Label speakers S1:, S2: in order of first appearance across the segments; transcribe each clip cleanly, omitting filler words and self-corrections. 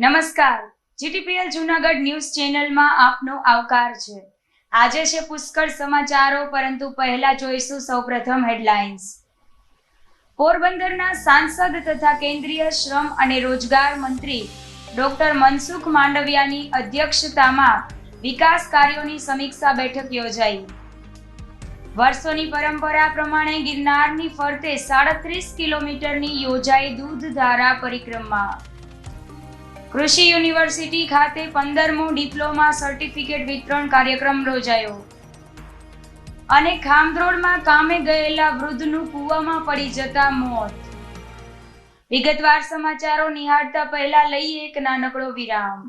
S1: નમસ્કાર, GTPL Junagadh news ચેનલમાં આપનો આવકાર છે. આજે છે પુષ્કળ સમાચારો, પરંતુ પહેલા જોઈશું સૌપ્રથમ હેડલાઇન્સ. પોરબંદરના સાંસદ તથા કેન્દ્રીય શ્રમ અને રોજગાર મંત્રી ડોક્ટર મનસુખ માંડવિયાની અધ્યક્ષતામાં વિકાસ કાર્યોની સમીક્ષા બેઠક યોજાઈ. વર્ષોની પરંપરા પ્રમાણે ગિરનારની ફરતે 37 કિલોમીટરની યોજાઈ દૂધધારા પરિક્રમા. કૃષિ યુનિવર્સિટી ખાતે 15મો ડિપ્લોમા સર્ટિફિકેટ વિતરણ કાર્યક્રમ યોજાયો. અને ખામધ્રોડમાં કામે ગયેલા વૃદ્ધનું કૂવામાં પડી જતા મોત. વિગતવાર સમાચારો નિહાળતા પહેલા લઈએ એક નાનકડો વિરામ.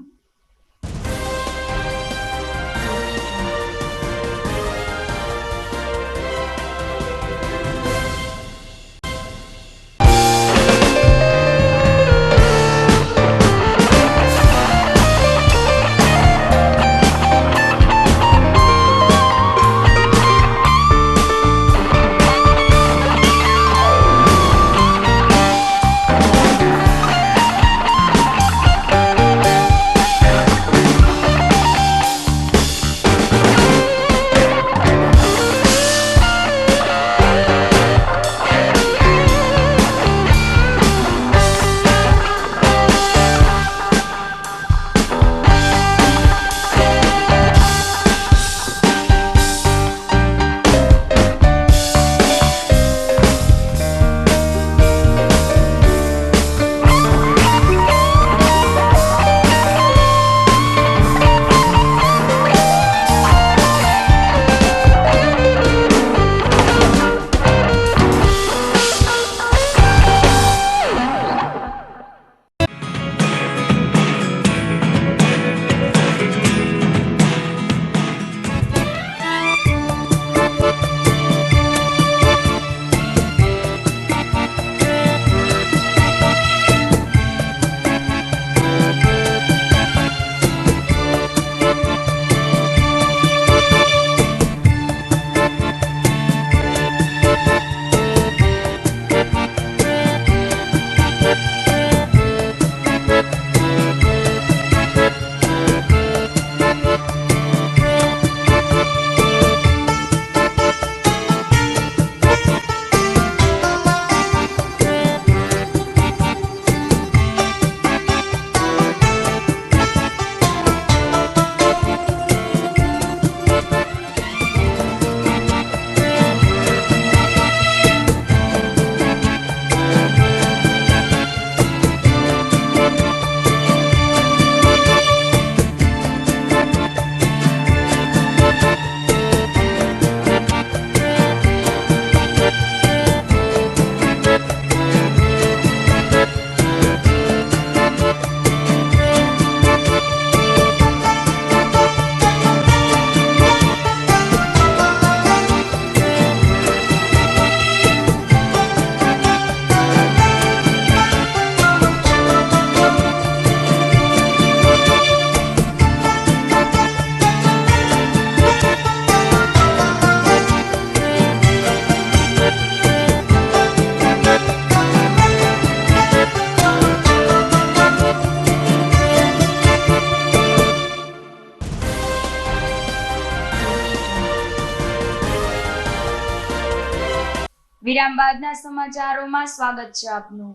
S1: વિરામ બાદના સમાચારોમાં સ્વાગત છે આપનું.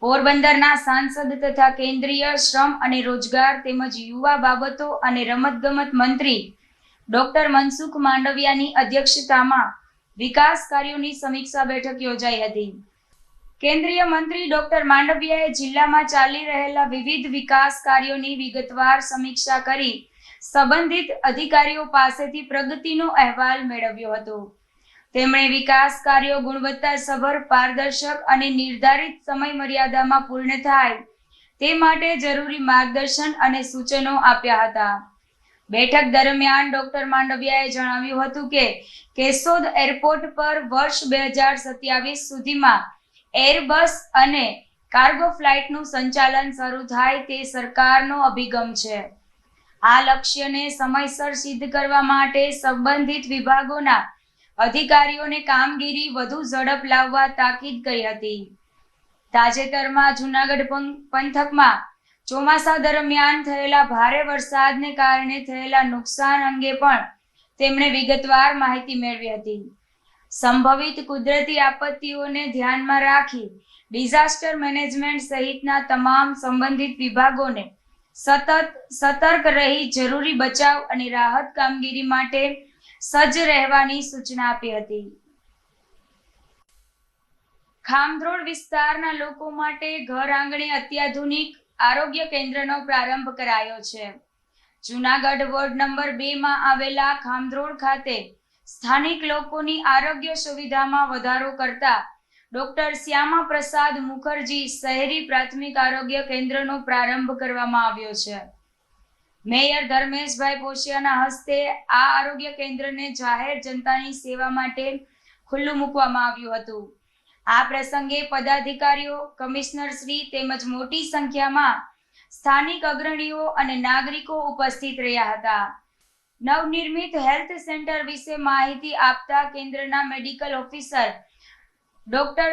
S1: પોરબંદરના સાંસદ તથા કેન્દ્રીય શ્રમ અને રોજગાર તેમજ યુવા બાબતો અને રમતગમત મંત્રી ડોક્ટર મનસુખ માંડવિયાની અધ્યક્ષતામાં વિકાસ કાર્યોની સમીક્ષા બેઠક યોજાઈ હતી. કેન્દ્રીય મંત્રી ડોક્ટર માંડવિયાએ જિલ્લામાં ચાલી રહેલા વિવિધ વિકાસ કાર્યોની વિગતવાર સમીક્ષા કરી સંબંધિત અધિકારીઓ પાસેથી પ્રગતિનો અહેવાલ મેળવ્યો હતો. તેમણે વિકાસ કાર્યો ગુણવત્તાસભર, પારદર્શક અને નિર્ધારિત સમય મર્યાદામાં પૂર્ણ થાય તે માટે જરૂરી માર્ગદર્શન અને સૂચનો આપ્યા હતા. બેઠક દરમિયાન ડોક્ટર માંડવિયાએ જણાવ્યું હતું કે કેશોદ એરપોર્ટ પર વર્ષ 2027 સુધીમાં એરબસ અને કાર્ગો ફ્લાઇટનું સંચાલન શરૂ થાય તે સરકારનો અભિગમ છે. આ લક્ષ્યને સમયસર સિદ્ધ કરવા માટે સંબંધિત વિભાગોના અધિકારીઓને કામગીરી વધુ ઝડપ લાવવા તાકીદ કરી હતી. તાજેતરમાં જૂનાગઢ પંથકમાં ચોમાસા દરમિયાન થયેલા ભારે વરસાદને કારણે થયેલા નુકસાન અંગે પણ તેમણે વિગતવાર માહિતી મેળવી હતી. સંભવિત કુદરતી આપત્તિઓને ધ્યાનમાં રાખી ડિઝાસ્ટર મેનેજમેન્ટ સહિતના તમામ સંબંધિત વિભાગોને સતત સતર્ક રહી જરૂરી બચાવ અને રાહત કામગીરી માટે સજ્જ રહેવાની સૂચના આપી હતી. ખામધ્રોળ વિસ્તારના લોકો માટે ઘર આંગણે અત્યાધુનિક આરોગ્ય કેન્દ્રનો પ્રારંભ કરાયો છે. જૂનાગઢ વોર્ડ નંબર 2 માં આવેલા ખામધ્રોળ ખાતે સ્થાનિક લોકોની આરોગ્ય સુવિધામાં વધારો કરતા ડોક્ટર શ્યામા પ્રસાદ મુખર્જી શહેરી પ્રાથમિક આરોગ્ય કેન્દ્રનો પ્રારંભ કરવામાં આવ્યો છે. મેયર ધર્મેશભાઈ પોશિયાના હસ્તે આ આરોગ્ય કેન્દ્રને જાહેર જનતાની સેવા માટે ખુલ્લું મૂકવામાં આવ્યું હતું. આ પ્રસંગે પદાધિકારીઓ, કમિશનર શ્રી તેમજ મોટી સંખ્યામાં સ્થાનિક અગ્રણીઓ અને નાગરિકો ઉપસ્થિત રહ્યા હતા. નવનિર્મિત હેલ્થ સેન્ટર વિશે માહિતી આપતા કેન્દ્રના મેડિકલ ઓફિસર ડોક્ટર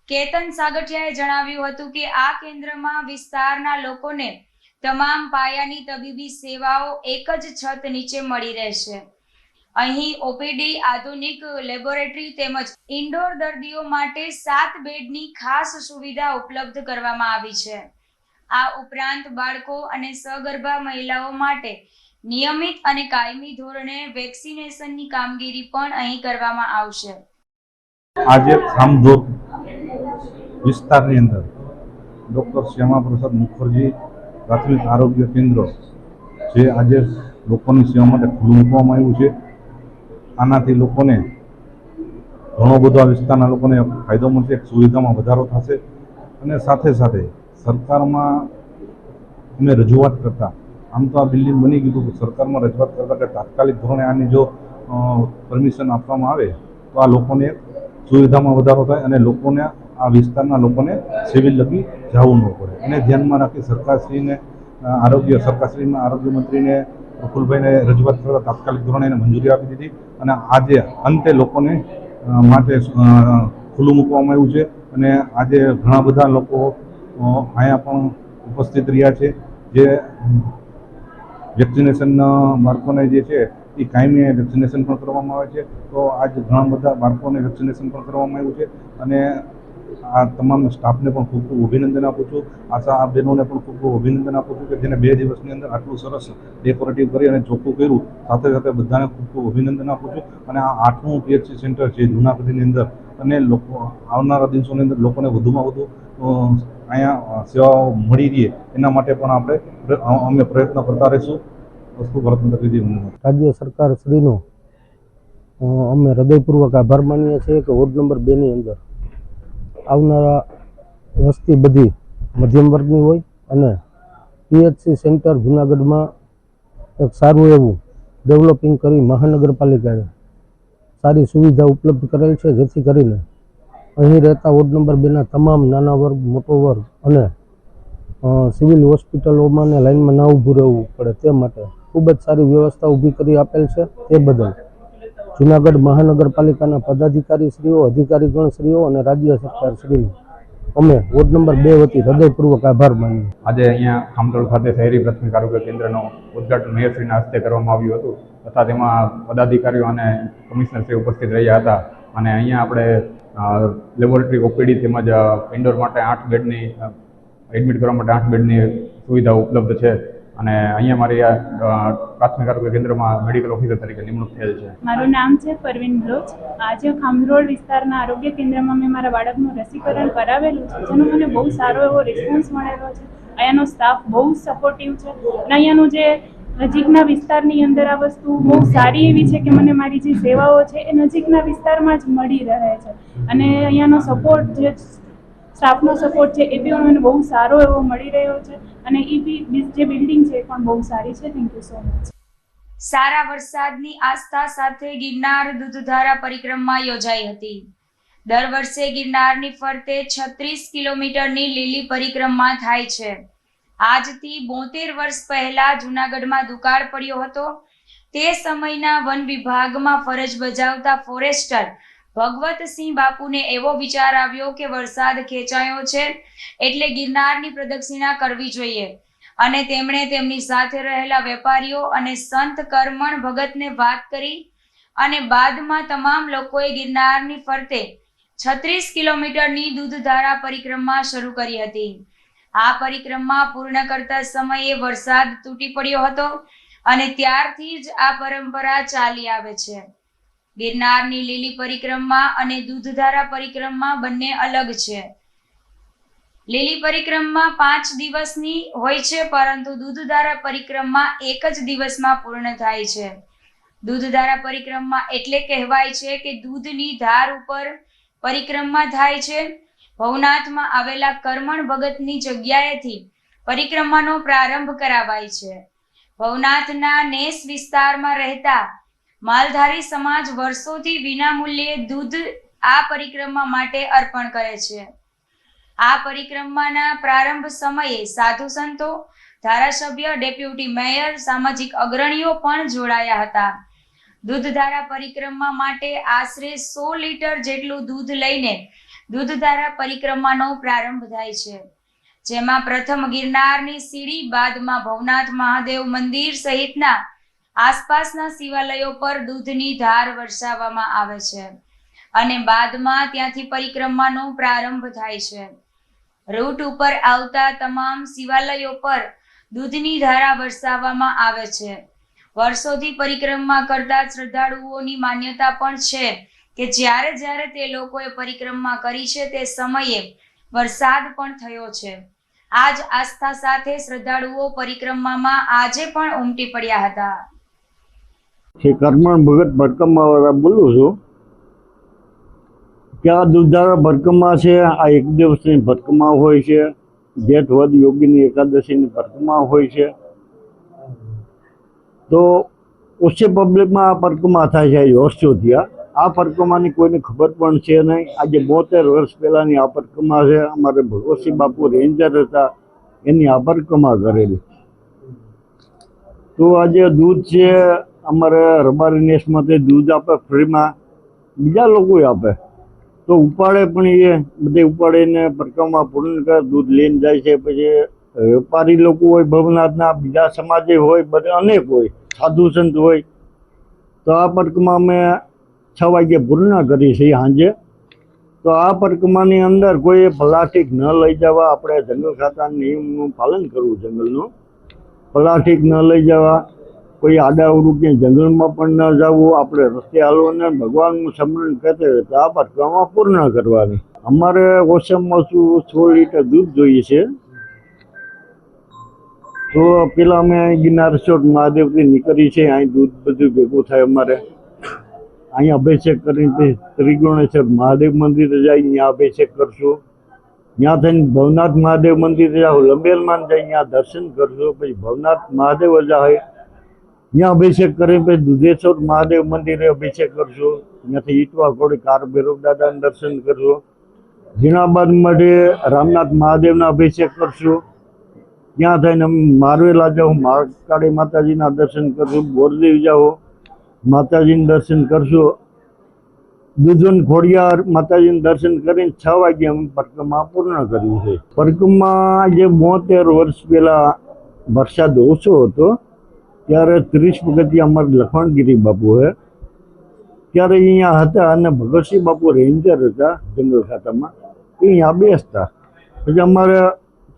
S1: કેતન સાગઠિયાએ જણાવ્યું હતું કે આ કેન્દ્રમાં વિસ્તારના લોકોને તમામ પાયાની તબીબી સેવાઓ એક જ છત નીચે મળી રહેશે. અહીં ઓપીડી, આધુનિક લેબોરેટરી તેમજ ઇન્ડોર દર્દીઓ માટે 7 બેડની ખાસ સુવિધા ઉપલબ્ધ કરવામાં આવી છે. આ ઉપરાંત બાળકો અને સગર્ભા મહિલાઓ માટે નિયમિત અને કાયમી ધોરણે વેક્સિનેશનની કામગીરી પણ અહીં કરવામાં આવશે.
S2: આજે ખામધોળ વિસ્તારની અંદર ડૉક્ટર શ્યામા પ્રસાદ મુખર્જી પ્રાથમિક આરોગ્ય કેન્દ્ર જે આજે લોકોની સેવા માટે ખુલ્લું મૂકવામાં આવ્યું છે. આનાથી લોકોને ઘણો બધો આ વિસ્તારના લોકોને ફાયદો મળશે, સુવિધામાં વધારો થશે અને સાથે સાથે સરકારમાં અમે રજૂઆત કરતા, આમ તો આ બિલ્ડિંગ બની ગયું તો સરકારમાં રજૂઆત કરતા કે તાત્કાલિક ધોરણે આની જો પરમિશન આપવામાં આવે તો આ લોકોને સુવિધામાં વધારો થાય અને લોકોને આ વિસ્તારના લોકોને સિવિલ લગી જવું ન પડે. એને ધ્યાનમાં રાખી સરકારશ્રીને સરકારશ્રીમાં આરોગ્ય મંત્રીને પ્રફુલભાઈને રજૂઆત કરતા તાત્કાલિક ધોરણે એને મંજૂરી આપી દીધી અને આજે અંતે લોકોને માટે ખુલ્લું મૂકવામાં આવ્યું છે. અને આજે ઘણા બધા લોકો અહીંયા પણ ઉપસ્થિત રહ્યા છે. જે વેક્સિનેશન બાળકોને જે છે એ કાયમી વેક્સિનેશન પણ કરવામાં આવે છે. તો આજ ઘણા બધા બાળકોને વેક્સિનેશન પણ કરવામાં આવ્યું છે અને આ તમામ સ્ટાફને પણ ખૂબ ખૂબ અભિનંદન આપું છું. આશા આ બહેનોને પણ ખૂબ ખૂબ અભિનંદન આપું છું કે જેને 2 દિવસની અંદર આટલું સરસ ડેકોરેટિવ કરી અને ચોખ્ખું કર્યું. સાથે સાથે બધાને ખૂબ ખૂબ અભિનંદન આપું છું. અને આ 8મું PHC સેન્ટર છે જૂનાગઢની અંદર અને લોકો આવનારા દિવસોની અંદર લોકોને વધુમાં વધુ અહીંયા સેવાઓ મળી રહે એના માટે પણ અમે પ્રયત્ન કરતા રહીશું. વસ્તુ
S3: રાજ્ય સરકાર શ્રીનો અમે હૃદયપૂર્વક આભાર માનીએ છીએ કે વોર્ડ નંબર 2 ની અંદર આવનારા વસ્તી બધી મધ્યમ વર્ગની હોય અને PHC સેન્ટર જૂનાગઢમાં એક સારું એવું ડેવલપિંગ કરી મહાનગરપાલિકાએ સારી સુવિધા ઉપલબ્ધ કરેલ છે, જેથી કરીને અહીં રહેતા વોર્ડ નંબર 2ના તમામ નાના વર્ગ, મોટો વર્ગ અને સિવિલ હોસ્પિટલોમાં ને લાઇનમાં ના ઊભું રહેવું પડે તે માટે ખૂબ જ સારી વ્યવસ્થા ઊભી કરી આપેલ છે. તે બદલ જૂનાગઢ મહાનગરપાલિકાના પદાધિકારીશ્રીઓ, અધિકારીગણશ્રીઓ અને રાજ્ય સરકારશ્રીનો અમે વોર્ડ નંબર 2 વતી હૃદયપૂર્વક આભાર માનીએ.
S4: આજે અહીંયા ખામધોળ ખાતે શહેરી પ્રાથમિક આરોગ્ય કેન્દ્રનું ઉદ્ઘાટન મેયરશ્રીના હસ્તે કરવામાં આવ્યું હતું તથા તેમાં પદાધિકારીઓ અને કમિશનરશ્રી ઉપસ્થિત રહ્યા હતા. અને અહીંયા આપણે લેબોરેટરી, ઓપીડી તેમજ ઇન્ડોર માટે 8 બેડની એડમિટ કરવા માટે 8 બેડની સુવિધા ઉપલબ્ધ છે. અને અહીંયા મારી પ્રાથમિક આરોગ્ય કેન્દ્રમાં મેડિકલ ઓફિસર તરીકે નિમણૂક થયેલ છે.
S5: મારું નામ છે પરવીન બલોચ. આજે ખામધોળ વિસ્તારના આરોગ્ય કેન્દ્રમાં મેં મારા બાળકનું રસીકરણ કરાવેલું છે, જેનો મને બહુ સારો એવો રિસ્પોન્સ મળેલો છે. અહીંયાનો સ્ટાફ બહુ સપોર્ટિવ છે અને અહીંયાનું જે નજીકના વિસ્તારની અંદર આ વસ્તુ બહુ સારી એવી છે કે મને મારી જે સેવાઓ છે એ નજીકના વિસ્તારમાં જ મળી રહે છે. અને અહીંયાનો સપોર્ટ જે સ્ટાફનો સપોર્ટ છે એ બી મને બહુ સારો એવો મળી રહ્યો છે અને એ બી જે બિલ્ડિંગ છે એ પણ બહુ સારી છે. Thank you so much.
S1: સારા વરસાદની આસ્થા સાથે ગિરનાર દૂધધારા પરિક્રમા યોજાઈ હતી. દર વર્ષે ગિરનારની ફરતે 36 કિલોમીટરની લીલી પરિક્રમા થાય છે. આજથી 72 વર્ષ પહેલા જૂનાગઢમાં દુકાળ પડ્યો હતો. તે સમયના વન વિભાગમાં ફરજ બજાવતા ફોરેસ્ટર ભગવતસિંહ બાપુને એવો વિચાર આવ્યો કે વરસાદ ખેંચાયો છે એટલે ગિરનારની પ્રદક્ષિણા કરવી જોઈએ અને તેમણે તેમની સાથે રહેલા વેપારીઓ અને સંત કર્મણ ભગતને વાત કરી અને બાદમાં તમામ લોકોએ ગિરનારની ફરતે 36 કિલોમીટરની દૂધધારા પરિક્રમા શરૂ કરી હતી. આ પરિક્રમા પૂર્ણ કરતા સમયે વરસાદ તૂટી પડ્યો હતો અને ત્યારથી જ આ પરંપરા ચાલી આવે છે. ગિરનારની લીલી પરિક્રમા અને દૂધધારા પરિક્રમા બંને અલગ છે. લીલી પરિક્રમા 5 દિવસની હોય છે, પરંતુ દૂધધારા પરિક્રમા એક જ દિવસમાં પૂર્ણ થાય છે. દૂધધારા પરિક્રમા એટલે કહેવાય છે કે દૂધની ધાર ઉપર પરિક્રમા થાય છે. ભવનાથમાં આવેલા કર્મણ ભગતની જગ્યાએથી પરિક્રમાનો પ્રારંભ કરાવાય છે. ભવનાથના નેસ વિસ્તારમાં રહેતા માલધારી સમાજ વર્ષોથી વિનામૂલ્યે દૂધ આ પરિક્રમા માટે અર્પણ કરે છે. આ પરિક્રમાના પ્રારંભ સમયે સાધુ સંતો, ધારાસભ્ય, ડેપ્યુટી મેયર, સામાજિક અગ્રણીઓ પણ જોડાયા હતા. દૂધધારા પરિક્રમા માટે આશરે 100 લીટર જેટલું દૂધ લઈને દૂધધારા પરિક્રમાનો પ્રારંભ થાય છે, જેમાં પ્રથમ ગિરનારની સીડી, બાદમાં ભવનાથ મહાદેવ મંદિર સહિતના આસપાસના શિવાલયો પર દૂધની ધાર વરસાવવામાં આવે છે અને બાદમાં ત્યાંથી પરિક્રમાનો પ્રારંભ થાય છે. રૂટ ઉપર આવતા તમામ શિવાલયો પર દૂધની ધારા વરસાવવામાં આવે છે. વર્ષોથી પરિક્રમા કરતા શ્રદ્ધાળુઓની માન્યતા પણ છે કે જ્યારે જ્યારે તે લોકોએ પરિક્રમા કરી છે તે સમયે વરસાદ પણ થયો છે. આ જ આસ્થા સાથે શ્રદ્ધાળુઓ પરિક્રમામાં આજે પણ ઉમટી પડ્યા હતા.
S6: શ્રી કર્મણ ભગત ભરકમા બોલું છું કે આ દૂધધારા ભરકમા છે. આ એક દિવસની ભરકમા હોય છે. જેઠ વદ યોગીની એકાદશીની ભરકમા હોય છે. તો ઓછી પબ્લિકમાં આ પરિક્રમા થાય છે વર્ષોથી. આ પરિક્રમાની કોઈને ખબર પણ છે નહીં. આજે 72 વર્ષ પહેલાંની આ પરિક્રમા છે. અમારે ભગવતસિંહ બાપુ રેન્જર હતા, એની આ પરિક્રમા કરેલી. તો આજે દૂધ છે અમારે રબારી નેસમાંથી દૂધ આપે ફ્રીમાં, બીજા લોકો આપે. તો ઉપાડે પણ એ બધે ઉપાડીને પરિક્રમા પૂર્ણ કરે, દૂધ લઈને જાય છે. પછી વેપારી લોકો હોય, ભવનાથના બીજા સમાજે હોય, બધે અનેક હોય, સાધુ સંત હોય. તો આ પરિક્રમા અમે 6 વાગ્યે પૂર્ણ કરી છે સાંજે. તો આ પરિક્રમાની અંદર કોઈ પ્લાસ્ટિક ન લઈ જવા, આપણે જંગલ ખાતાના નિયમનું પાલન કરવું. જંગલનું પ્લાસ્ટિક ન લઈ જવા, કોઈ આડાઅવળું ક્યાંય જંગલમાં પણ ન જવું. આપણે રસ્તે હાલવાને ભગવાનનું સ્મરણ કરते હોય તો આ પરિક્રમા પૂર્ણ કરવાની. અમારે ઓછામાં ઓછું 100 લીટર દૂધ જોઈએ છે. તો પેલા અમે ગિરનાર રિસોર્ટ મહાદેવથી નીકળી છે. અહીં દૂધ બધું ભેગું થાય અમારે. અહીંયા અભિષેક કરીને ત્રિગુણેશ્વર મહાદેવ મંદિરે જાય, ત્યાં અભિષેક કરશું. ત્યાં થઈને ભવનાથ મહાદેવ મંદિરે જાઓ, લંબેલમાં જાય, ત્યાં દર્શન કરશું. પછી ભવનાથ મહાદેવ જાય, ત્યાં અભિષેક કરીને પછી દુધેશ્વર મહાદેવ મંદિરે અભિષેક કરશું. ત્યાંથી ઈટવા ઘોડી કાર ભૈરવ દાદાના દર્શન કરશું. ઝીણાબાદ માટે રામનાથ મહાદેવના અભિષેક કરશું. ત્યાં થઈને અમે મારવેલા જાઉં, મહાકાળી માતાજીના દર્શન કરશું. બોરદેવ જાઓ, માતાજીનું દર્શન કરશું. દૂધન ખોડિયાર માતાજીનું દર્શન કરીને 6 વાગ્યે અમે પરિક્રમા પૂર્ણ કરી છે. પરિક્રમા જે 72 વર્ષ પહેલાં વરસાદ ઓછો હતો ત્યારે 30 પગથિયા અમારે લખણગીરી બાપુ છે ત્યારે અહીંયા હતા અને ભગવતસિંહ બાપુ રેન્જર હતા જંગલ ખાતામાં. એ અહીંયા બેસતા. પછી અમારે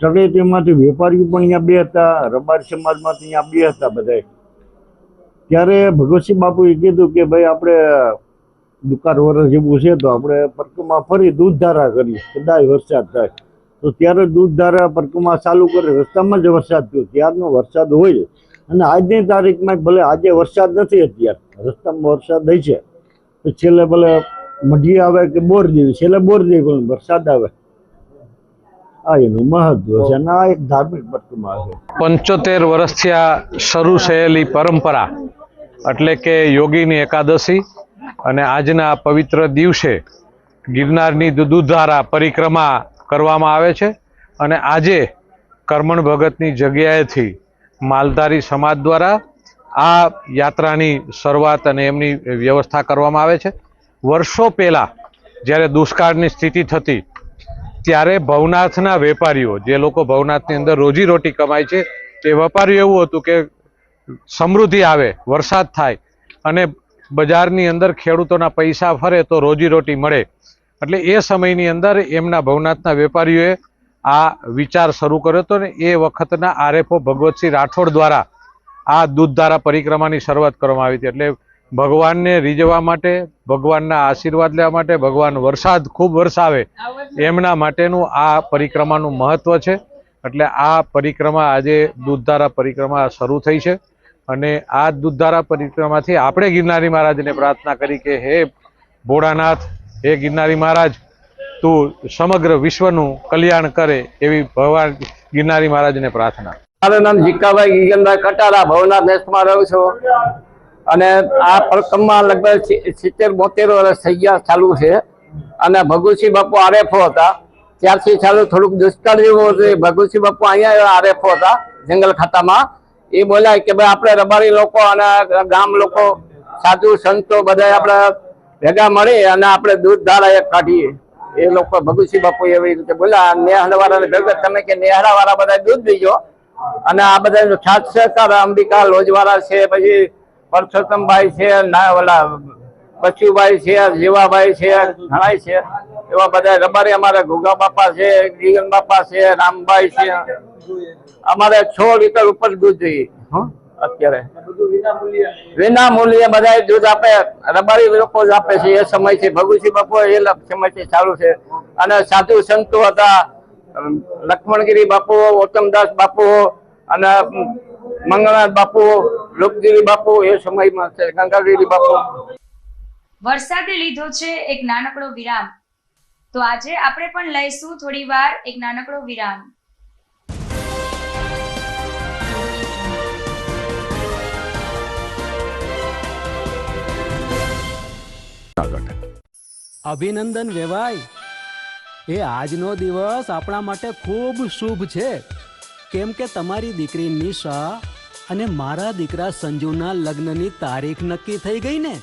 S6: તળેટીમાંથી વેપારીઓ પણ અહીંયા બે હતા, રબારી સમાજમાંથી અહીંયા બે હતા બધા. ત્યારે ભગવતસિંહ બાપુએ કીધું કે ભાઈ આપણે દુકાળ વર્ષ જેવું છે તો આપણે પરિક્રમા ફરી દૂધધારા કરીએ, કદાચ વરસાદ થાય. તો ત્યારે દૂધધારા પરિક્રમા ચાલુ કરી. રસ્તામાં જ વરસાદ થયો, ત્યારનો વરસાદ હોય. અને આજની તારીખમાં ભલે આજે વરસાદ નથી, અત્યારે રસ્તામાં વરસાદ હોય છે તો છેલ્લે ભલે મઢી આવે કે બોર જેવી, છેલ્લે બોર જેવી પણ વરસાદ આવે. આ એનું મહત્વ છે અને આ એક ધાર્મિક પરિક્રમા છે.
S7: 75 વર્ષથી આ શરૂ થયેલી પરંપરા એટલે કે યોગીની એકાદશી અને આજના પવિત્ર દિવસે ગિરનારની દૂધધારા પરિક્રમા કરવામાં આવે છે. અને આજે કર્મણ ભગતની જગ્યાએથી માલધારી સમાજ દ્વારા આ યાત્રાની શરૂઆત અને એમની વ્યવસ્થા કરવામાં આવે છે. વર્ષો પહેલાં જ્યારે દુષ્કાળની સ્થિતિ થતી ત્યારે ભવનાથના વેપારીઓ, જે લોકો ભવનાથની અંદર રોજીરોટી કમાય છે, તે વેપારીઓ એવું હતું કે સમૃદ્ધિ આવે, વરસાદ થાય અને બજારની અંદર ખેડૂતોના પૈસા ફરે તો રોજીરોટી મળે. એટલે એ સમયની અંદર એમના ભવનાથના વેપારીઓએ આ વિચાર શરૂ કર્યો હતો ને એ વખતના આરએફઓ ભગવતસિંહ રાઠોડ દ્વારા આ દૂધધારા પરિક્રમાની શરૂઆત કરવામાં આવી હતી. એટલે ભગવાનને રીઝવવા માટે, ભગવાનના આશીર્વાદ લેવા માટે, ભગવાન વરસાદ ખૂબ વરસાવે એમના માટેનું આ પરિક્રમાનું મહત્વ છે. એટલે આ પરિક્રમા આજે દૂધધારા પરિક્રમા શરૂ થઈ છે અને આ દૂધધારા પરિક્રમાથી આપણે ગિરનારી મહારાજને પ્રાર્થના કરી કે હે ભોળાનાથ, હે ગિરનારી મહારાજ, તું સમગ્ર વિશ્વનું કલ્યાણ કરે, એવી ભગવાન ગિરનારી મહારાજને પ્રાર્થના.
S8: મારું નામ જીકાભાઈ ગીગનભાઈ કટારા, ભવનાથ નેસમાં રહું છું અને આ પરિક્રમા લગભગ 70-72 વર્ષ થઈ ગયા ચાલુ છે. અને ભગુસિંહ બાપુ આરએફઓ હતા ત્યારથી ચાલુ. થોડુંક દુષ્કાળ જેવું હતું. ભગુસિંહ બાપુ અહીંયા આરએફઓ હતા જંગલ ખાતામાં. એ બોલાય કે ભાઈ આપણે રબારી લોકો અને ગામ લોકો, સાધુ સંતો બધા આપણે ભેગા મળી અને આપણે દૂધધારા એક કાઢીએ. એ લોકો ભગુસિંહ બાપુ એવી રીતે બોલ્યા. નેહડાવાળાને ભેગા તમે કે નેહડાવાળા બધા દૂધ દીજો અને આ બધા સાથ સહકાર અંબિકા લોજવાળા છે, પછી પરસોત્તમભાઈ છે, ના ઓલા બચુભાઈ છે, જીવાભાઈ છે, ઘણા છે એવા બધા રબારી. અમારે ઘુગા બાપા છે, ગીગન બાપા છે, રામભાઈ છે. અમારે 6 લીટર ઉપર દૂધ જોઈએ અત્યારે વિના મૂલ્યે બધા દૂધ આપે. રબારી લોકો જ આપે છે. એ સમય છે ભગુસિંહ બાપુ એ સમયથી ચાલુ છે. અને સાધુ સંતો હતા લક્ષ્મણગીરી બાપુ, ઓતમદાસ બાપુ અને મંગળનાથ બાપુ, લોકગીરી બાપુ એ સમયમાં છે, ગંગાગીરી બાપુ.
S1: વરસાદે લીધો છે એક નાનકડો વિરામ, તો આજે આપણે પણ લઈશું થોડી વાર એક નાનકડો વિરામ.
S9: અભિનંદન વેવાય, એ આજનો દિવસ આપણા માટે ખૂબ શુભ છે, કેમ કે તમારી દીકરી નિશા અને મારા દીકરા સંજુના લગ્નની તારીખ નક્કી થઈ ગઈ ને.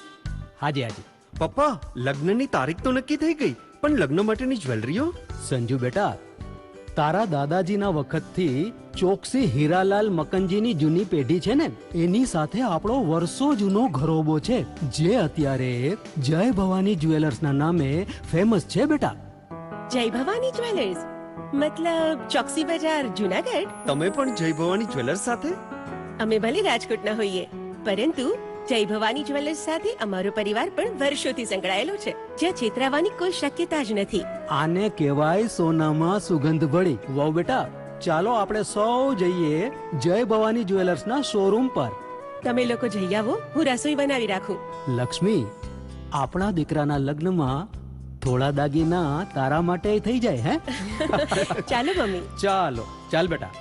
S9: હાજી હાજી
S10: પપ્પા, લગ્નની તારીખ તો નક્કી થઈ ગઈ, પણ લગ્ન માટેની જ્વેલરીઓ?
S9: સંજુ બેટા, તારા દાદાજીના વખતથી ચોકસી હીરાલાલ મકનજીની જૂની પેઢી છે ને, એની સાથે આપણો વર્ષો જૂનો ઘરોબો છે, જે અત્યારે જય ભવાની જ્વેલર્સના નામે ફેમસ છે બેટા.
S11: જય ભવાની જ્વેલર્સ મતલબ ચોકસી બજાર, જુનાગઢ?
S10: તમે પણ જય ભવાની જ્વેલર્સ સાથે?
S11: અમે ભલે રાજકોટના હોઈએ, પરંતુ જય ભવાની જ્વેલર્સ સાથે અમારો પરિવાર પણ વર્ષોથી સંકળાયેલો છે, જ્યાં છેતરાવાની કોઈ શક્યતા જ નથી.
S9: આને કહેવાય સોનામાં સુગંધ ભળી. વાવ બેટા, ચાલો આપણે સૌ જઈએ જય ભવાની જ્વેલર્સના શોરૂમ પર.
S11: તમે લોકો જઈ આવો, હું રસોઈ બનાવી રાખું.
S9: લક્ષ્મી, આપણા દીકરાના લગ્નમાં થોડા દાગીના તારા માટે થઈ જાય. હે
S11: ચાલો મમ્મી.
S9: ચાલો ચાલ બેટા.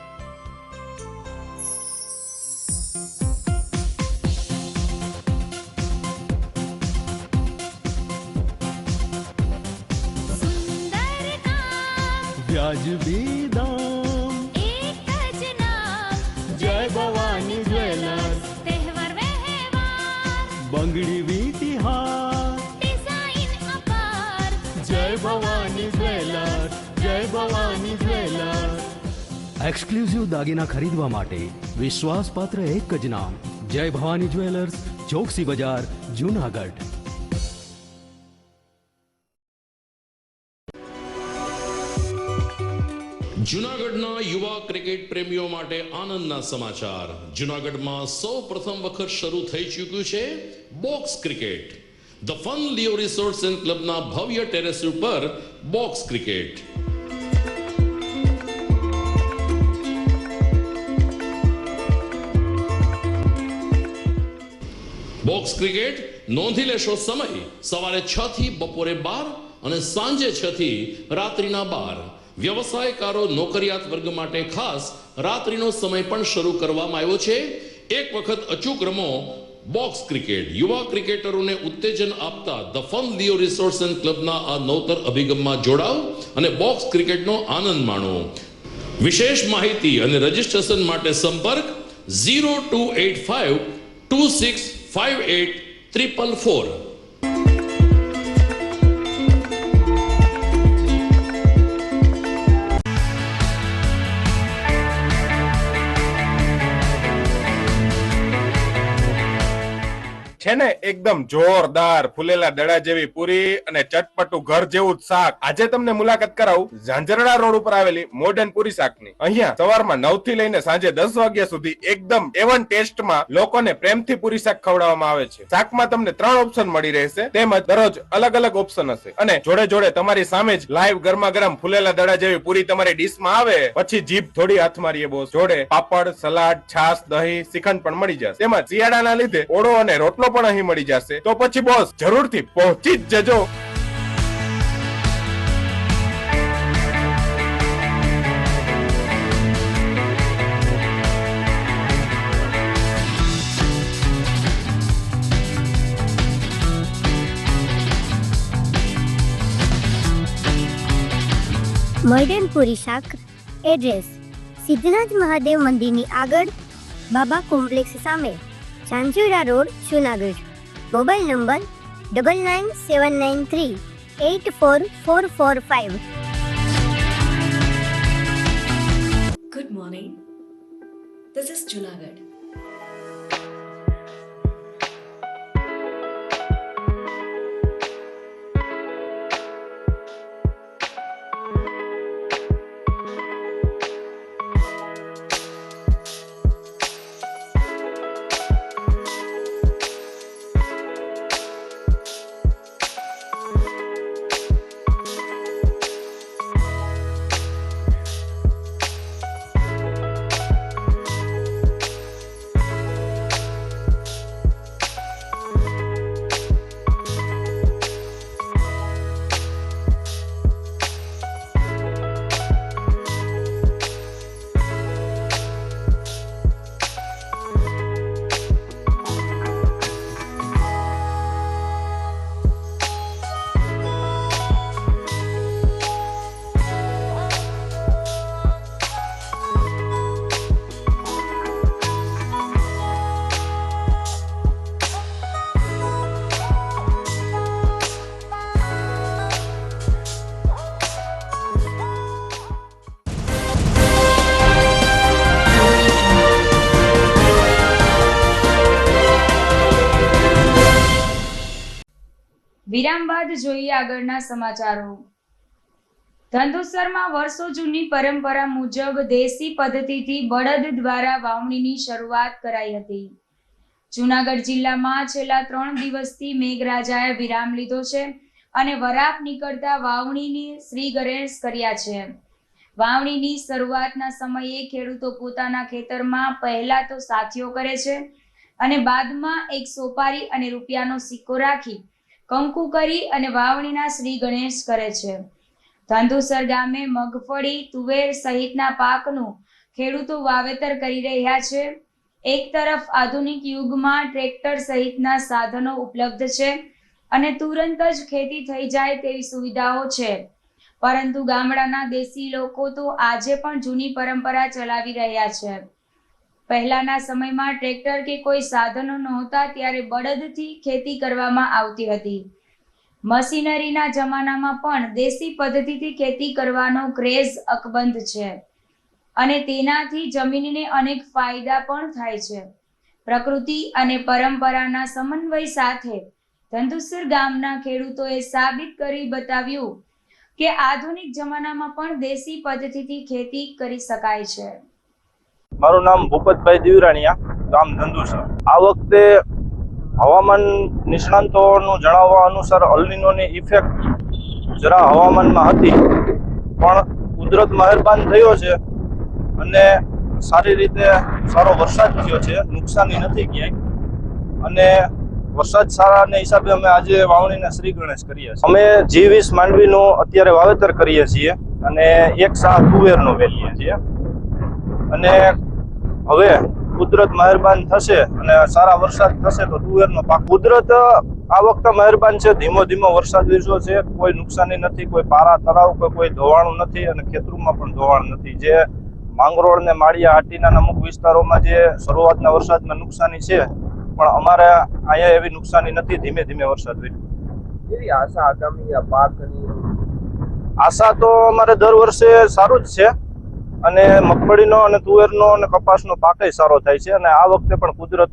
S9: વ્યાજબી દામ,
S12: એક જ નામ,
S9: જય ભવાની જ્વેલર્સ.
S12: તહેવાર વ્યવહાર,
S9: બંગડી વીટી હાર,
S12: ડિઝાઇન અપાર,
S9: જય ભવાની જ્વેલર્સ, જય ભવાની જ્વેલર્સ. એક્સક્લુઝિવ દાગીના ખરીદવા માટે વિશ્વાસપાત્ર એક જ નામ, જય ભવાની જ્વેલર્સ, ચોકસી બજાર, જુનાગઢ.
S13: જૂનાગઢના યુવા ક્રિકેટ પ્રેમીઓ માટે આનંદના સમાચાર. જૂનાગઢમાં સૌ પ્રથમ વખત શરૂ થઈ ચૂક્યું છે box cricket. The fun Leo resorts and ક્લબના ભવ્ય ટેરેસ ઉપર બોક્સ ક્રિકેટ. બોક્સ ક્રિકેટ નોંધી લેશો સમય સવારે 6 થી બપોરે 12 અને સાંજે 6 થી રાત્રિના 12. વ્યવસાયકારો, નોકરિયાત વર્ગ માટે ખાસ રાત્રિનો સમય પણ શરૂ કરવામાં આવ્યો છે. એક વખત અચૂક રમો બોક્સ ક્રિકેટ. યુવા ક્રિકેટરોને ઉત્તેજન આપતા the fun Leo resorts and ક્લબના આ નવતર અભિગમમાં જોડાઓ અને બોક્સ ક્રિકેટનો આનંદ માણો. વિશેષ માહિતી અને રજીસ્ટ્રેશન માટે સંપર્ક 0285 2658 444.
S14: છે ને એકદમ જોરદાર ફૂલેલા દડા જેવી પૂરી અને ચટપટું ઘર જેવું જ શાક. આજે તમને મુલાકાત કરાવું ઝાંઝરડા રોડ ઉપર આવેલી મોડર્ન પૂરી શાકની. અહીંયા સવારમાં 9 થી લઈને સાંજે 10 વાગ્યા સુધી એકદમ એવન ટેસ્ટમાં લોકોને પ્રેમથી પૂરી શાક ખવડાવવામાં આવે છે. શાકમાં તમને 3 ઓપ્શન મળી રહેશે, તેમજ દરરોજ અલગ અલગ ઓપ્શન હશે અને જોડે જોડે તમારી સામે જ લાઈવ ગરમા ગરમ ફૂલેલા દડા જેવી પૂરી તમારી ડીશમાં આવે પછી જીભ થોડી હાથ મારીએ બોસ. જોડે પાપડ, સલાડ, છાશ, દહીં, શ્રીખંડ પણ મળી જશે. તેમજ શિયાળાના લીધે ઓળો અને રોટલો પણ અહીં મળી જશે. તો પછી બોસ જરૂરથી પહોંચી જ જજો.
S15: મોડર્ન પૂરી શાક. એડ્રેસ સિદ્ધનાથ મહાદેવ મંદિરની આગળ, બાબા કોમ્પ્લેક્સ સામે, Zanzarda road, Junagadh. Mobile number 9979384445.
S16: Good morning. This is Junagadh.
S1: વિરામ બાદ જોઈએ આગળના સમાચારો. ધંધુસરમાં વર્ષો જૂની પરંપરા મુજબ દેશી પદ્ધતિથી બળદ દ્વારા વાવણીની શરૂઆત કરાઈ હતી. જૂનાગઢ જિલ્લામાં છેલ્લા 3 દિવસથી મેઘરાજાએ વિરામ લીધો છે અને વરાપ નીકળતા વાવણીની શ્રી ગણેશ કર્યા છે. વાવણીની શરૂઆતના સમયે ખેડૂતો પોતાના ખેતરમાં પહેલા તો સાથીઓ કરે છે અને બાદમાં એક સોપારી અને રૂપિયાનો સિક્કો રાખી કંકુ કરી અને વાવણીના શ્રી ગણેશ કરે છે. ધંધુસર ગામે મગફળી, તુવેર સહિતના પાકનું ખેડૂતો વાવેતર કરી રહ્યા છે. એક તરફ આધુનિક યુગમાં ટ્રેક્ટર સહિતના સાધનો ઉપલબ્ધ છે અને તુરંત જ ખેતી થઈ જાય તેવી સુવિધાઓ છે, પરંતુ ગામડાના દેશી લોકો તો આજે પણ જૂની પરંપરા ચલાવી રહ્યા છે. પહેલાના સમયમાં ટ્રેક્ટર કે કોઈ સાધનો નહોતા ત્યારે બળદથી ખેતી કરવામાં આવતી હતી. મશીનરીના જમાનામાં પણ દેશી પદ્ધતિથી ખેતી કરવાનો ક્રેઝ અકબંધ છે અને તેનાથી જમીનને અનેક ફાયદા પણ થાય છે. પ્રકૃતિ અને પરંપરાના સમન્વય સાથે ધંધુસર ગામના ખેડૂતોએ સાબિત કરી બતાવ્યું કે આધુનિક જમાનામાં પણ દેશી પદ્ધતિથી ખેતી કરી શકાય છે.
S17: મારું નામ ભૂપતભાઈ દિવરાણીયા, ગામ ધંધુસર. આ વખતે હવામાન નિષ્ણાંતોનું જણાવવા અનુસાર અલ્નિનોની ઇફેક્ટ જરા હવામાનમાં હતી, પણ કુદરત મહેરબાન થયો છે અને સારી રીતે સારો વરસાદ થયો છે, નુકસાની નથી ક્યાંય. અને વરસાદ સારાને હિસાબે અમે આજે વાવણીના શ્રી ગણેશ કરીએ છીએ. અમે G20 માંડવીનું અત્યારે વાવેતર કરીએ છીએ અને 1 સાહ તુવેરનો વેલીએ છીએ. અને હવે કુદરત મહેરબાન થશે અને સારા વરસાદ થશે તો તુવેરનો પાક. કુદરત આ વખતે મહેરબાન છે, ધીમો ધીમો વરસાદ વીરસો છે, કોઈ નુકસાની નથી, કોઈ પારા તળાવ કે કોઈ ધોવાણું નથી અને ખેતરોમાં પણ ધોવાણ નથી. જે માંગરોળ ને માળિયા હાટીના અમુક વિસ્તારોમાં જે શરૂઆતના વરસાદમાં નુકસાની છે, પણ અમારે અહીંયા એવી નુકસાની નથી, ધીમે ધીમે વરસાદ વીર્યો.
S18: કેવી આશા આગામી પાકની?
S17: આશા તો અમારે દર વર્ષે સારું જ છે અને મગફળીનો અને તુવેરનો અને કપાસનો પાક સારો થાય છે અને આ વખતે પણ કુદરત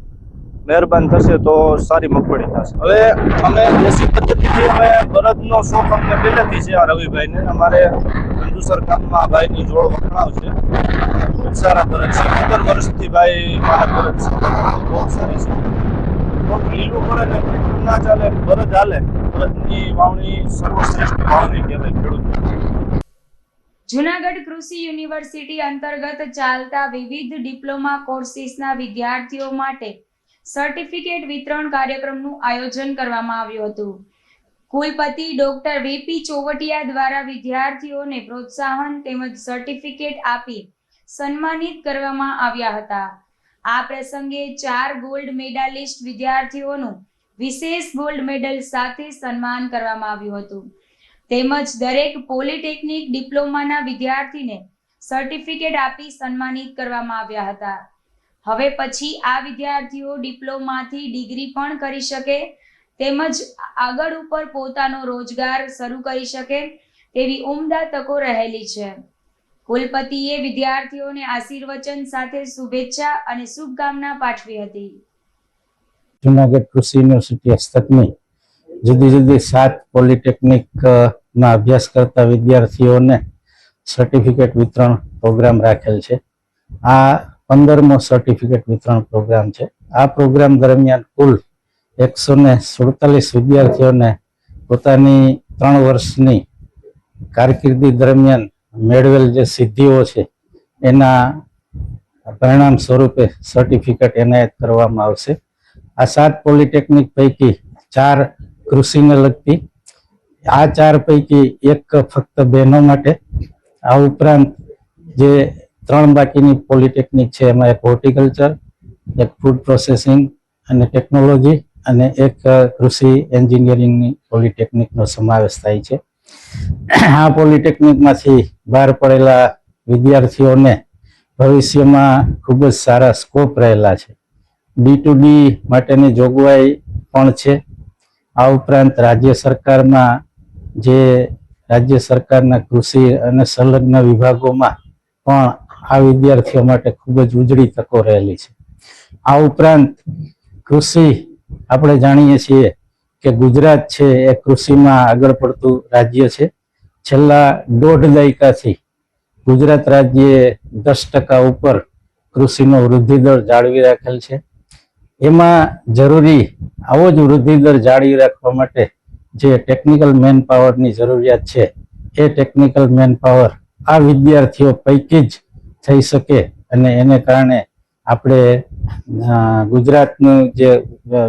S17: મહેરબાન થશે તો સારી મગફળી થશે. હવે અમે દેશી પદ્ધતિથી અમે બળદનો શોખ અમને પહેલેથી છે. આ રવિભાઈને અમારે ધંધુસર ગામમાં ભાઈની જોડ વખણાવ છે. ખૂબ સારા બળદ છે. 15 વર્ષથી ભાઈ મારા બળદ છે. બહુ સારી છે. થોડુંક લીલું પડે ને પીળું ના ચાલે, બળદ હાલે. બળદની વાવણી સર્વશ્રેષ્ઠ વાવણી કહેવાય ખેડૂત.
S1: જૂનાગઢ કૃષિ યુનિવર્સિટી અંતર્ગત ચાલતા વિવિધ ડિપ્લોમા કોર્સીસના વિદ્યાર્થીઓ માટે સર્ટિફિકેટ વિતરણ કાર્યક્રમનું આયોજન કરવામાં આવ્યું હતું. કુલપતિ ડોક્ટર વીપી ચોવટિયા દ્વારા વિદ્યાર્થીઓને પ્રોત્સાહન તેમજ સર્ટિફિકેટ આપી સન્માનિત કરવામાં આવ્યા હતા. આ પ્રસંગે 4 ગોલ્ડ મેડાલિસ્ટ વિદ્યાર્થીઓનું વિશેષ ગોલ્ડ મેડલ સાથે સન્માન કરવામાં આવ્યું હતું. તેમજ દરેક પોલિટેકનિક ડિપ્લોમાના વિદ્યાર્થીને સર્ટિફિકેટ આપી સન્માનિત કરવામાં આવ્યા હતા. હવે પછી આ વિદ્યાર્થીઓ ડિપ્લોમાથી ડિગ્રી પણ કરી શકે તેમજ આગળ ઉપર પોતાનો રોજગાર શરૂ કરી શકે તેવી ઉમદા તકો રહેલી છે. કુલપતિએ વિદ્યાર્થીઓને આશીર્વચન સાથે શુભેચ્છા અને શુભકામના પાઠવી હતી.
S19: જૂનાગઢ કૃષિ યુનિવર્સિટી હસ્તકની જુદી જુદી 7 પોલિટેકનિકમાં અભ્યાસ કરતા વિદ્યાર્થીઓને સર્ટિફિકેટ વિતરણ પ્રોગ્રામ રાખેલ છે. આ 15મો સર્ટિફિકેટ વિતરણ પ્રોગ્રામ છે. આ પ્રોગ્રામ દરમિયાન કુલ 147 વિદ્યાર્થીઓને પોતાની 3 વર્ષની કારકિર્દી દરમિયાન મેળવેલ જે સિદ્ધિઓ છે એના પરિણામ સ્વરૂપે સર્ટિફિકેટ એનાયત કરવામાં આવશે. આ 7 પોલિટેકનિક પૈકી 4 કૃષિને લગતી, આ 4 પૈકી એક ફક્ત બહેનો માટે. આ ઉપરાંત જે 3 બાકીની પોલિટેકનિક છે એમાં એક હોર્ટિકલ્ચર, એક ફૂડ પ્રોસેસિંગ અને ટેકનોલોજી અને એક કૃષિ એન્જિનિયરિંગની પોલિટેકનિકનો સમાવેશ થાય છે. આ પોલિટેકનિકમાંથી બહાર પડેલા વિદ્યાર્થીઓને ભવિષ્યમાં ખૂબ જ સારા સ્કોપ રહેલા છે. D2D માટેની જોગવાઈ પણ છે. આ ઉપરાંત રાજ્ય સરકારમાં રાજ્ય સરકારના કૃષિ અને સંલગ્ન વિભાગોમાં પણ આ વિદ્યાર્થીઓ માટે ખૂબ જ ઉજળી તકો રહેલી છે. આ ઉપરાંત કૃષિ આપણે જાણીએ છીએ કે ગુજરાત છે એ કૃષિમાં આગળ પડતું રાજ્ય છે. છેલ્લા 1.5 દાયકાથી ગુજરાત રાજ્યે 10% ઉપર કૃષિનો વૃદ્ધિદર જાળવી રાખેલ છે. એમાં જરૂરી આવો જ વૃદ્ધિદર જાળવી રાખવા માટે જે ટેકનિકલ મેન પાવરની જરૂરિયાત છે એ ટેકનિકલ મેન પાવર આ વિદ્યાર્થીઓ પૈકી જ થઈ શકે અને એને કારણે આપણે ગુજરાતનો જે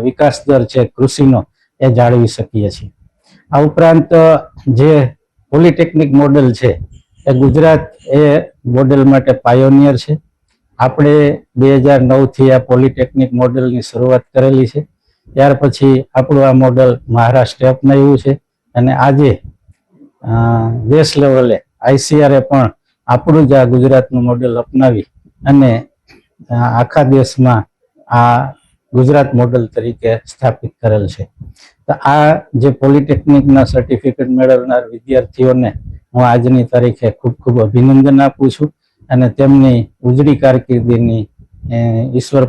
S19: વિકાસ દર છે કૃષિનો એ જાળવી શકીએ છીએ. આ ઉપરાંત જે પોલિટેકનિક મોડેલ છે એ ગુજરાત એ મોડેલ માટે પાયોનિયર છે. આપણે 2009થી આ પોલિટેકનિક મોડેલની શરૂઆત કરેલી છે. ત્યાર પછી આપણું આ મોડેલ મહારાષ્ટ્રે અપનાવ્યું છે અને આજે દેશ લેવલે ICRએ પણ આપણું જ આ ગુજરાતનું મોડેલ અપનાવી અને આખા દેશમાં આ ગુજરાત મોડેલ તરીકે સ્થાપિત કરેલ છે. તો આ જે પોલિટેકનિકના સર્ટિફિકેટ મેળવનાર વિદ્યાર્થીઓને હું આજની તારીખે ખૂબ ખૂબ અભિનંદન આપું છું અને તેમની ઉજળી કારકિર્દીની ઈશ્વર.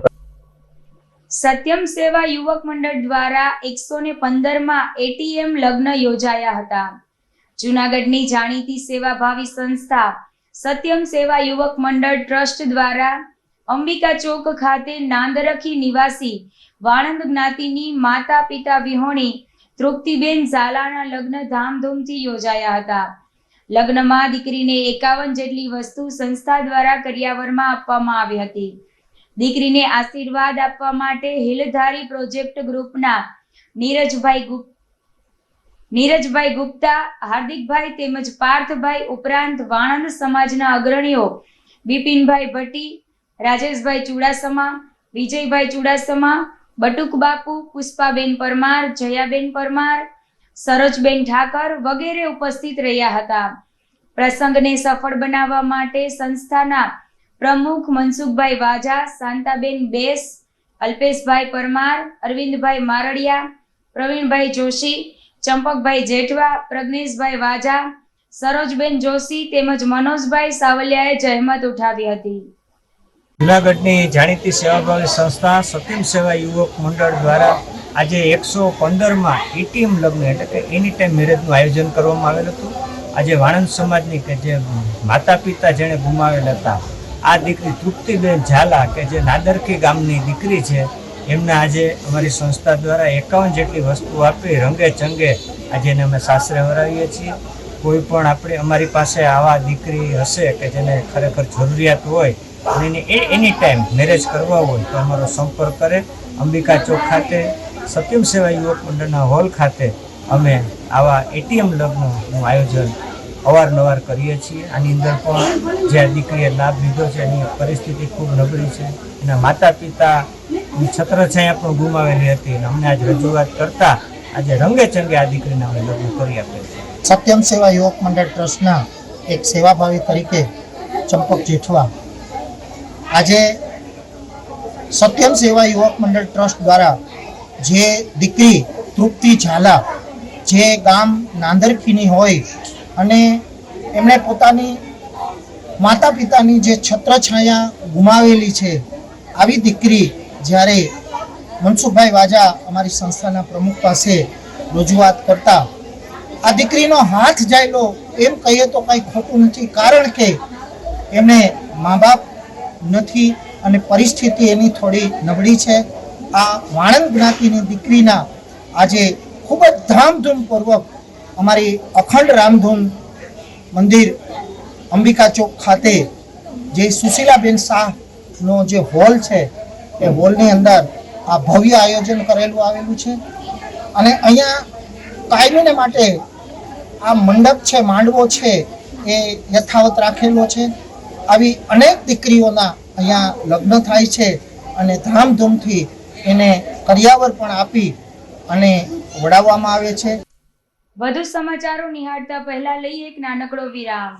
S1: સત્યમ સેવા યુવક મંડળ દ્વારા 115માં ATM લગ્ન યોજાયા હતા. જૂનાગઢની જાણીતી સેવાભાવી સંસ્થા સત્યમ સેવા યુવક મંડળ ટ્રસ્ટ દ્વારા અંબિકા ચોક ખાતે નાંદરખી નિવાસી વાણંદ જ્ઞાતિની માતા પિતા વિહોણી તૃપ્તિબેન ઝાલાના લગ્ન ધામધૂમથી યોજાયા હતા. લગ્નમાં દીકરીને 51 જેટલી વસ્તુ સંસ્થા દ્વારા કરિયાવરમાં આપવામાં આવી હતી. દીકરીને આશીર્વાદ આપવા માટે હિલધારી પ્રોજેક્ટ ગ્રુપના નીરજભાઈ ગુપ્તા, હાર્દિકભાઈ તેમજ પાર્થભાઈ ઉપરાંત વાણંદ સમાજના અગ્રણીઓ બિપિનભાઈ ભટ્ટી, રાજેશભાઈ ચુડાસમા, વિજયભાઈ ચુડાસમા, બટુક બાપુ, પુષ્પાબેન પરમાર, જયાબેન પરમાર, સરોજબેન ઠાકર વગેરે ઉપસ્થિત રહ્યા હતા. પ્રસંગને સફળ બનાવવા માટે સંસ્થાના પ્રમુખ મનસુખભાઈ વાજા, શાંતાબેન બેસ, અલ્પેશભાઈ પરમાર, અરવિંદભાઈ મારડિયા, પ્રવીણભાઈ જોશી, ચંપકભાઈ જેઠવા, પ્રજ્ઞેશભાઈ વાજા, સરોજબેન જોશી તેમજ મનોજભાઈ સાવલિયાએ જહેમત ઉઠાવી હતી.
S20: જૂનાગઢની જાણીતી સેવાભાવી સંસ્થા સત્યમ સેવા યુવક મંડળ દ્વારા આજે 115માં એટીએમ લગ્ન એટલે કે એની ટાઈમ મેરેજનું આયોજન કરવામાં આવેલું હતું. આજે વાણંદ સમાજની કે જે માતા પિતા જેણે ગુમાવેલ હતા આ દીકરી તૃપ્તિબેન ઝાલા કે જે નાદરકી ગામની દીકરી છે એમને આજે અમારી સંસ્થા દ્વારા 51 જેટલી વસ્તુ આપી રંગે ચંગે આજે એને અમે સાસરે વરાવીએ છીએ. કોઈ પણ અમારી પાસે આવા દીકરી હશે કે જેને ખરેખર જરૂરિયાત હોય અને એની ટાઈમ મેરેજ કરવા હોય તો અમારો સંપર્ક કરે. અંબિકા ચોક ખાતે સત્યમ સેવા યુવક મંડળના હોલ ખાતે અમે આવા એટીએમ લગ્નનું આયોજન અવારનવાર કરીએ છીએ. આની અંદર પણ જે દીકરીએ લાભ લીધો છે એની પરિસ્થિતિ ખૂબ નબળી છે. એના માતા પિતાની છત્રછાયા પણ ગુમાવેલી હતી અને અમને આજ રજૂઆત કરતા આજે રંગે ચંગે આ દીકરીને અમે લગ્ન કરી આપીએ છીએ.
S21: સત્યમ સેવા યુવક મંડળ ટ્રસ્ટના એક સેવાભાવી તરીકે ચંપક જેઠવા આજે સત્યમ સેવા યુવક મંડળ ટ્રસ્ટ દ્વારા જે દીકરી તૃપ્તિ ઝાલા જે ગામ નાંદરખીની હોય અને એમણે પોતાની માતા પિતાની જે છત્રછાયા ગુમાવેલી છે આવી દીકરી જ્યારે મનસુખભાઈ વાજા અમારી સંસ્થાના પ્રમુખ પાસે રજૂઆત કરતા આ દીકરીનો હાથ જાયલો એમ કહીએ તો કંઈ ખોટું નથી. કારણ કે એમને મા બાપ નથી અને પરિસ્થિતિ એની થોડી નબળી છે. આ વાણંદ જ્ઞાતિની દીકરીના આજે ખૂબ જ ધામધૂમપૂર્વક અમારી અખંડ રામધૂન મંદિર અંબિકા ચોક ખાતે જે સુશીલાબેન શાહનો જે હોલ છે એ હોલની અંદર આ ભવ્ય આયોજન કરેલું આવેલું છે અને અહીંયા કાયમીને માટે આ મંડપ છે માંડવો છે એ યથાવત રાખેલો છે. આવી અનેક દીકરીઓના અહીંયા લગ્ન થાય છે અને ધામધૂમથી એને કરિયાવર પણ આપી અને વડાવવામાં આવે છે.
S1: વધુ સમાચારો નિહાળતા પહેલા લઈએ એક નાનકડો વિરામ.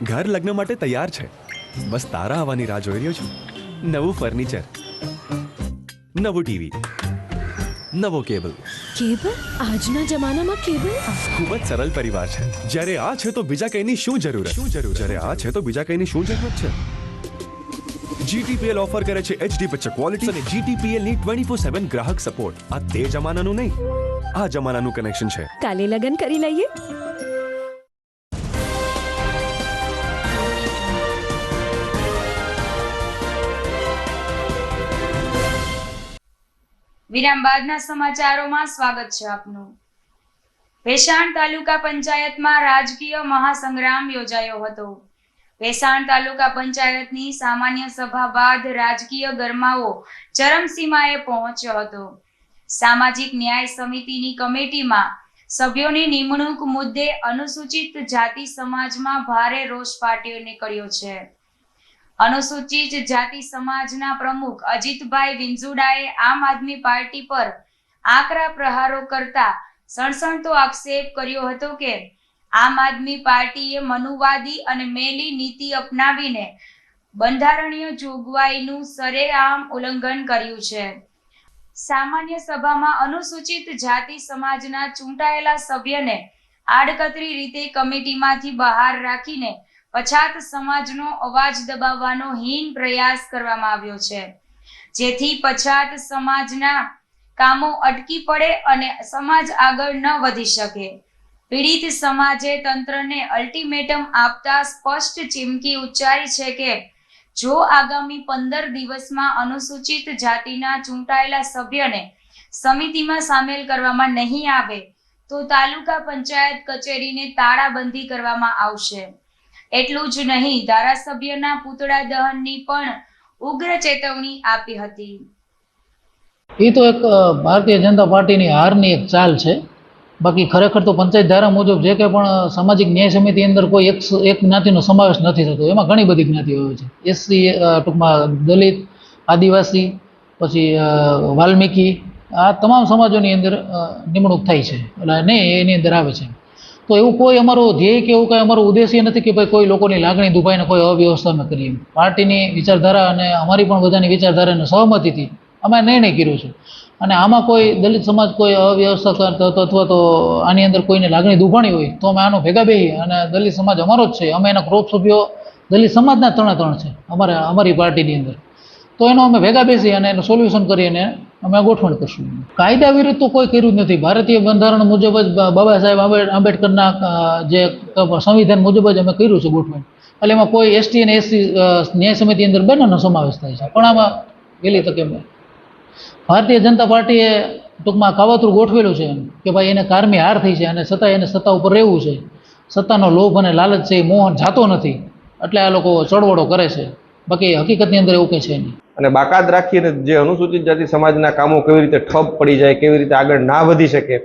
S22: ઘર લગ્ન માટે તૈયાર છે. બસ તારા આવવાની રાહ જોઈ રહ્યો છું. નવું ફર્નિચર, નવું ટીવી, નવો કેબલ.
S23: કેબલ? આજના જમાનામાં કેબલ?
S22: ખૂબ જ સરળ પરિવાર છે. જ્યારે આ છે તો બીજા કઈની શું જરૂર? જ્યારે આ છે તો બીજા કઈની શું જરૂરત છે? GTPL ઓફર કરે છે HD પિક્ચર ક્વોલિટી અને GTPL ની 24/7 ગ્રાહક સપોર્ટ. આ તે જમાનાનું નહીં, આ જમાનાનું કનેક્શન છે.
S23: કાલે લગન કરી લઈએ.
S1: વિરામ બાદના સમાચારોમાં સ્વાગત છે આપનું. ભેસાણ તાલુકા પંચાયતમાં રાજકીય મહાસંગ્રામ યોજાયો હતો. ભેસાણ તાલુકા પંચાયતની સામાન્ય સભા બાદ રાજકીય ગરમાવો ચરમસીમાએ પહોંચ્યો હતો. સામાજિક ન્યાય સમિતિની કમિટીમાં સભ્યોની નિમણૂક મુદ્દે અનુસૂચિત જાતિ સમાજમાં ભારે રોષ ફાટી નીકળ્યો છે. અનુસૂચિત જાતિ સમાજના પ્રમુખ અજીતભાઈ વિંજુડાએ આમ આદમી પાર્ટી પર આકરા પ્રહારો કરતા સણસણતો આક્ષેપ કર્યો હતો કે આમ આદમી પાર્ટીએ મનુવાદી અને મેલી નીતિ અપનાવીને બંધારણીય જોગવાઈનું સરેઆમ ઉલ્લંઘન કર્યું છે. સામાન્ય સભામાં અનુસૂચિત જાતિ સમાજના ચૂંટાયેલા સભ્યને આડકતરી રીતે કમિટીમાંથી બહાર રાખીને પછાત સમાજનો અવાજ દબાવવાનો હીન પ્રયાસ કરવામાં આવ્યો છે, જેથી પછાત સમાજના કામો અટકી પડે અને સમાજ આગળ ન વધી શકે. પીડિત સમાજે તંત્રને અલ્ટિમેટમ આપતા સ્પષ્ટ ચીમકી ઉચ્ચારી છે કે જો આગામી 15 દિવસમાં અનુસૂચિત જાતિના ચૂંટાયેલા સભ્યને સમિતિમાં સામેલ કરવામાં નહીં આવે તો તાલુકા પંચાયત કચેરીને તાળાબંધી કરવામાં આવશે. એટલું જ નહીં, ધારાસભ્યના પૂતળા દહનની પણ ઉગ્ર ચેતવણી આપી હતી.
S2: એ તો એક ભારતીય જનતા પાર્ટીની હારની એક ચાલ છે. બાકી ખરેખર તો પંચાયત ધારા મુજબ જે કંઈ પણ સામાજિક ન્યાય સમિતિ અંદર કોઈ એક જ્ઞાતિનો સમાવેશ નથી થતો. એમાં ઘણી બધી જ્ઞાતિઓ હોય છે. એસસી, ટૂંકમાં દલિત, આદિવાસી, પછી વાલ્મીકી, આ તમામ સમાજોની અંદર નિમણૂક થાય છે, એટલે નહીં એની અંદર આવે છે. તો એવું કોઈ અમારો ધ્યેય કે એવું કંઈ અમારો ઉદ્દેશ્ય નથી કે ભાઈ કોઈ લોકોની લાગણી દુભાઈને કોઈ અવ્યવસ્થા ન કરીએ. પાર્ટીની વિચારધારા અને અમારી પણ બધાની વિચારધારાને સહમતિથી અમે નિર્ણય કર્યો છે. અને આમાં કોઈ દલિત સમાજ કોઈ અવ્યવસ્થા કરતો અથવા તો આની અંદર કોઈને લાગણી દુભાણી હોય તો અમે આનો ભેગા બેસી, અને દલિત સમાજ અમારો જ છે, અમે એના ક્રોપ સભ્યો દલિત સમાજના 3 છે અમારી પાર્ટીની અંદર. તો એનો અમે ભેગા બેસી અને એનું સોલ્યુશન કરીને અમે ગોઠવણ કરશું. કાયદા વિરુદ્ધ તો કોઈ કર્યું જ નથી. ભારતીય બંધારણ મુજબ જ બાબા સાહેબ આંબેડકરના જે સંવિધાન મુજબ જ અમે કર્યું છે ગોઠવણ. એટલે એમાં કોઈ એસટી અને એસસી ન્યાય સમિતિ અંદર બંનેનો સમાવેશ થાય છે. પણ આમાં વહેલી તકે ભારતીય જનતા પાર્ટીએ ટૂંકમાં કાવતરું ગોઠવેલું છે કે ભાઈ એને કારમી હાર થઈ છે અને છતાં એને સત્તા ઉપર રહેવું છે. સત્તાનો લોભ અને લાલચ છે એ મોહન જાતો નથી, એટલે આ લોકો ચળવળો કરે છે. બાકી હકીકતની અંદર એવું કંઈ છે નહીં.
S3: અને બાકાત રાખીને જે અનુસૂચિત જાતિ સમાજના કામો કેવી રીતે ઠપ પડી જાય, કેવી રીતે આગળ ના વધી શકે,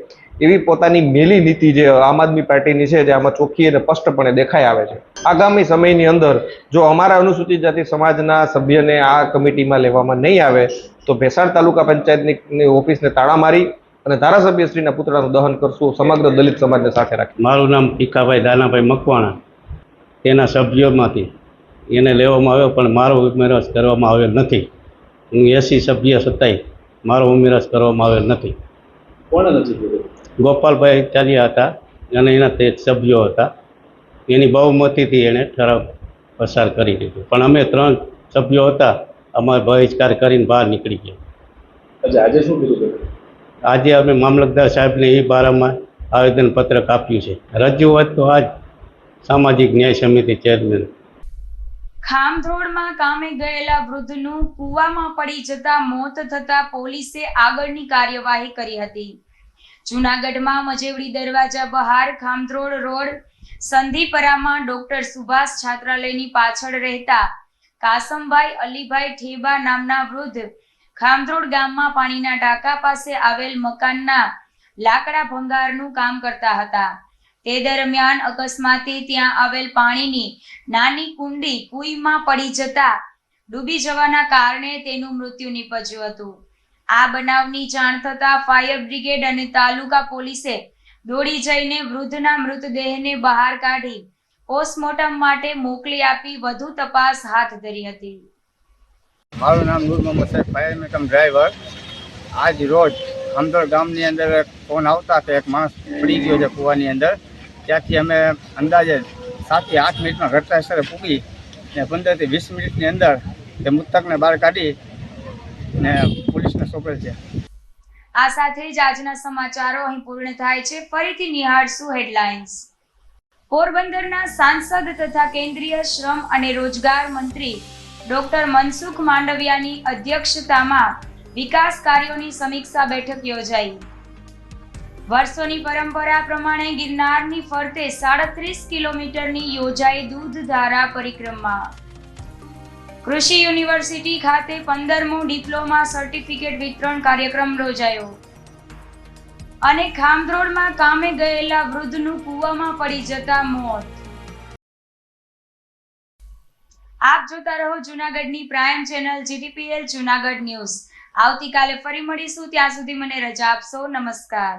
S3: એવી પોતાની મેલી નીતિ જે આમ આદમી પાર્ટીની છે, જે આમાં ચોખ્ખી અને સ્પષ્ટપણે દેખાઈ આવે છે. આગામી સમયની અંદર જો અમારા અનુસૂચિત જાતિ સમાજના સભ્યને આ કમિટીમાં લેવામાં નહીં આવે તો ભેસાણ તાલુકા પંચાયતની ઓફિસને તાળા મારી અને ધારાસભ્યશ્રીના પુતળાનું દહન કરશું, સમગ્ર દલિત સમાજને સાથે રાખી.
S4: મારું નામ ભીખાભાઈ દાનાભાઈ મકવાણા, તેના સભ્યોમાંથી એને લેવામાં આવ્યો, પણ મારો ઉમેરાશ કરવામાં આવેલ નથી. હું 80 સભ્ય છતાંય મારો ઉમેરાશ કરવામાં આવેલ નથી.
S24: કોણે નથી કીધું?
S4: ગોપાલભાઈ ચાલ્યા હતા અને એના તે સભ્યો હતા. એની બહુમતીથી એણે ઠરાવ પસાર કરી દીધો, પણ અમે 3 સભ્યો હતા, અમારે બહિષ્કાર કરીને બહાર નીકળી ગયા.
S24: આજે શું કીધું?
S4: આજે અમે મામલતદાર સાહેબને એ બારામાં આવેદનપત્રક આપ્યું છે. રજૂઆત તો આજ સામાજિક ન્યાય સમિતિ ચેરમેન.
S1: ખામધ્રોડમાં કામે ગયેલા વૃદ્ધનું કૂવામાં પડી જતા મોત થતા પોલીસે આગળની કાર્યવાહી કરી હતી. જૂનાગઢમાં મજેવડી દરવાજા બહાર ખામધ્રોડ રોડ સંધીપરામાં ડોક્ટર સુભાષ છાત્રાલયની પાછળ રહેતા કાસમભાઈ અલીભાઈ ઠેબા નામના વૃદ્ધ ખામધ્રોડ ગામમાં પાણીના ટાંકા પાસે આવેલ મકાનના લાકડા ભંગારનું કામ કરતા હતા. તે દરમિયાન અકસ્માતે ત્યાં આવેલ પાણીની નાની કુંડી કુઈમાં પડી જતા ડૂબી જવાના કારણે તેનું મૃત્યુ નીપજ્યું હતું. આ બનાવની જાણ થતા ફાયર બ્રિગેડ અને તાલુકા પોલીસે દોડી જઈને વૃદ્ધના મૃતદેહને બહાર કાઢી પોસ્ટમોર્ટમ માટે મોકલી આપી વધુ તપાસ હાથ ધરી હતી.
S25: મારું નામ નૂર મોહમ્મદ સાહેબ, ફાયર મેકમ ડ્રાઈવર. આજ રોજ ખામધોડ ગામની અંદર ફોન આવતા તો એક માણસ પડી ગયો છે કૂવાની અંદર. ત્યાંથી અમે અંદાજે 7 થી 8 મિનિટમાં ઘટના સ્થળે પૂગી ને 15 થી 20 મિનિટની અંદર તે મૃતકને બહાર કાઢી ને પોલીસને સોંપેલ છે.
S1: આ સાથે જ આજના સમાચારો અહીં પૂર્ણ થાય છે. ફરીથી નિહાળશું હેડલાઇન્સ. પોરબંદરના સાંસદ તથા કેન્દ્રીય શ્રમ અને રોજગાર મંત્રી ડોક્ટર મનસુખ માંડવિયાની અધ્યક્ષતામાં વિકાસ કાર્યોની સમીક્ષા બેઠક યોજાઈ. વર્ષોની પરંપરા પ્રમાણે ગિરનારની ફરતે 37 કિલોમીટરની યોજાઈ દૂધધારા પરિક્રમા. કૃષિ યુનિવર્સિટી ખાતે 15મો ડિપ્લોમા સર્ટિફિકેટ વિતરણ કાર્યક્રમ યોજાયો. અને ખામધ્રોળમાં કામે ગયેલા વૃદ્ધનું કૂવામાં પડી જતા મોત. આપ જોતા રહો જૂનાગઢની prime channel GTPL Junagadh news. આવતીકાલે ફરી મળીશું. ત્યાં સુધી મને રજા આપશો. નમસ્કાર.